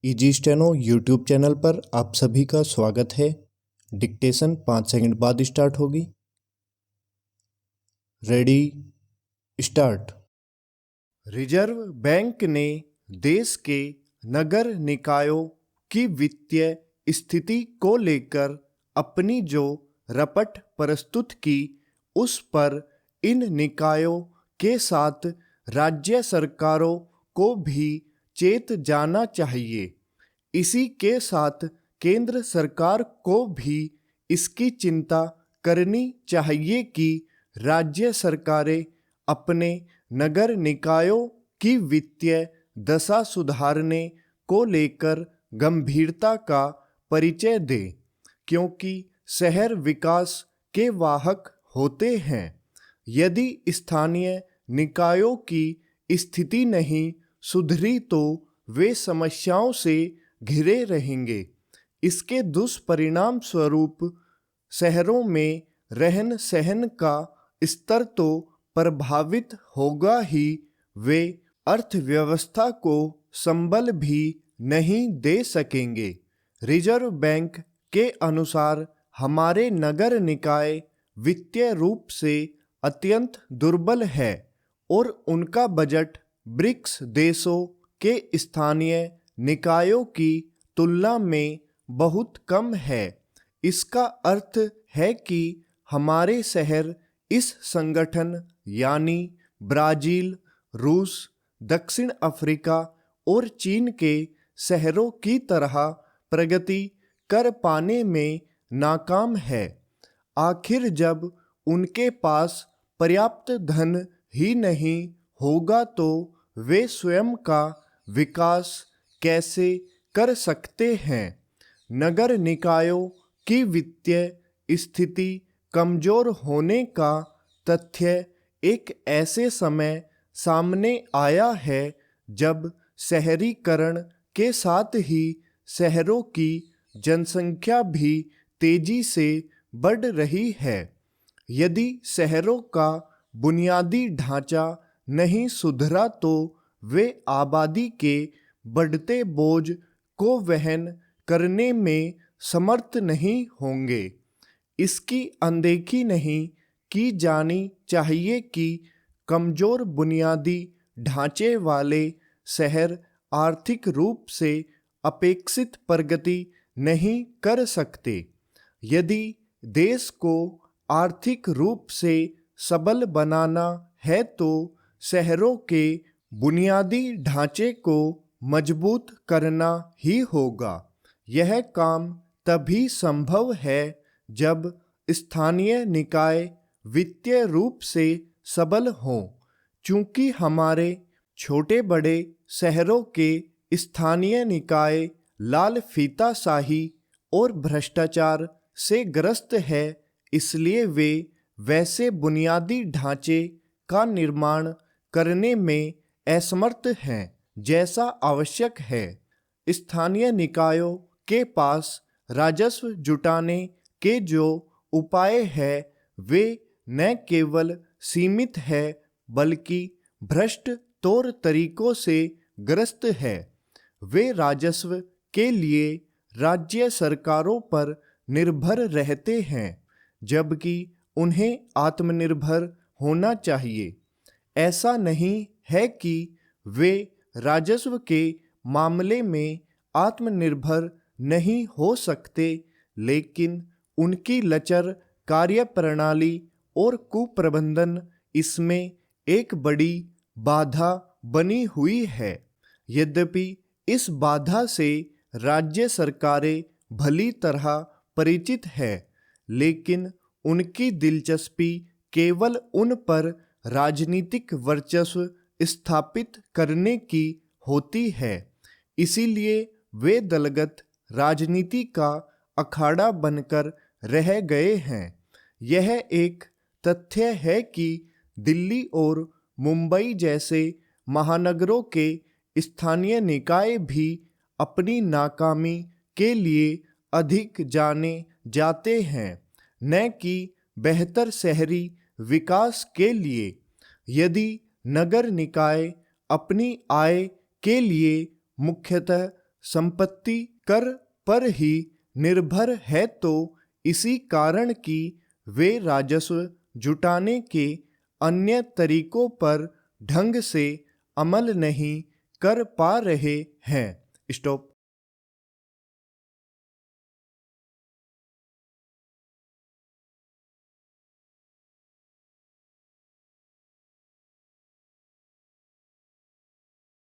Easy steno YouTube channel पर आप सभी का स्वागत है। डिक्टेशन 5 सेकंड बाद स्टार्ट होगी। Ready start. रिजर्व बैंक ने देश के नगर निकायों की वित्तीय स्थिति को लेकर अपनी जो रपट प्रस्तुत की, उस पर इन निकायों के साथ राज्य सरकारों को भी चेत जाना चाहिए। इसी के साथ केंद्र सरकार को भी इसकी चिंता करनी चाहिए कि राज्य सरकारें अपने नगर निकायों की वित्तीय दशा सुधारने को लेकर गंभीरता का परिचय दें, क्योंकि शहर विकास के वाहक होते हैं। यदि स्थानीय निकायों की स्थिति नहीं सुधरी तो वे समस्याओं से घिरे रहेंगे। इसके दुष्परिणाम स्वरूप शहरों में रहन सहन का स्तर तो प्रभावित होगा ही, वे अर्थव्यवस्था को संबल भी नहीं दे सकेंगे। रिजर्व बैंक के अनुसार हमारे नगर निकाय वित्तीय रूप से अत्यंत दुर्बल है और उनका बजट ब्रिक्स देशों के स्थानीय निकायों की तुलना में बहुत कम है। इसका अर्थ है कि हमारे शहर इस संगठन यानी ब्राजील, रूस, दक्षिण अफ्रीका और चीन के शहरों की तरह प्रगति कर पाने में नाकाम है। आखिर जब उनके पास पर्याप्त धन ही नहीं होगा तो वे स्वयं का विकास कैसे कर सकते हैं। नगर निकायों की वित्तीय स्थिति कमजोर होने का तथ्य एक ऐसे समय सामने आया है जब शहरीकरण के साथ ही शहरों की जनसंख्या भी तेजी से बढ़ रही है। यदि शहरों का बुनियादी ढांचा नहीं सुधरा तो वे आबादी के बढ़ते बोझ को वहन करने में समर्थ नहीं होंगे। इसकी अनदेखी नहीं की जानी चाहिए कि कमजोर बुनियादी ढांचे वाले शहर आर्थिक रूप से अपेक्षित प्रगति नहीं कर सकते। यदि देश को आर्थिक रूप से सबल बनाना है तो शहरों के बुनियादी ढांचे को मजबूत करना ही होगा। यह काम तभी संभव है जब स्थानीय निकाय वित्तीय रूप से सबल हों। चूंकि हमारे छोटे बड़े शहरों के स्थानीय निकाय लाल फीताशाही और भ्रष्टाचार से ग्रस्त है, इसलिए वे वैसे बुनियादी ढांचे का निर्माण करने में असमर्थ हैं जैसा आवश्यक है। स्थानीय निकायों के पास राजस्व जुटाने के जो उपाय हैं वे न केवल सीमित है बल्कि भ्रष्ट तौर तरीकों से ग्रस्त है। वे राजस्व के लिए राज्य सरकारों पर निर्भर रहते हैं, जबकि उन्हें आत्मनिर्भर होना चाहिए। ऐसा नहीं है कि वे राजस्व के मामले में आत्मनिर्भर नहीं हो सकते, लेकिन उनकी लचर कार्यप्रणाली और कुप्रबंधन इसमें एक बड़ी बाधा बनी हुई है। यद्यपि इस बाधा से राज्य सरकारें भली तरह परिचित है, लेकिन उनकी दिलचस्पी केवल उन पर राजनीतिक वर्चस्व स्थापित करने की होती है। इसीलिए वे दलगत राजनीति का अखाड़ा बनकर रह गए हैं। यह एक तथ्य है कि दिल्ली और मुंबई जैसे महानगरों के स्थानीय निकाय भी अपनी नाकामी के लिए अधिक जाने जाते हैं, न कि बेहतर शहरी विकास के लिए। यदि नगर निकाय अपनी आय के लिए मुख्यतः संपत्ति कर पर ही निर्भर है, तो इसी कारण कि वे राजस्व जुटाने के अन्य तरीकों पर ढंग से अमल नहीं कर पा रहे हैं। स्टॉप।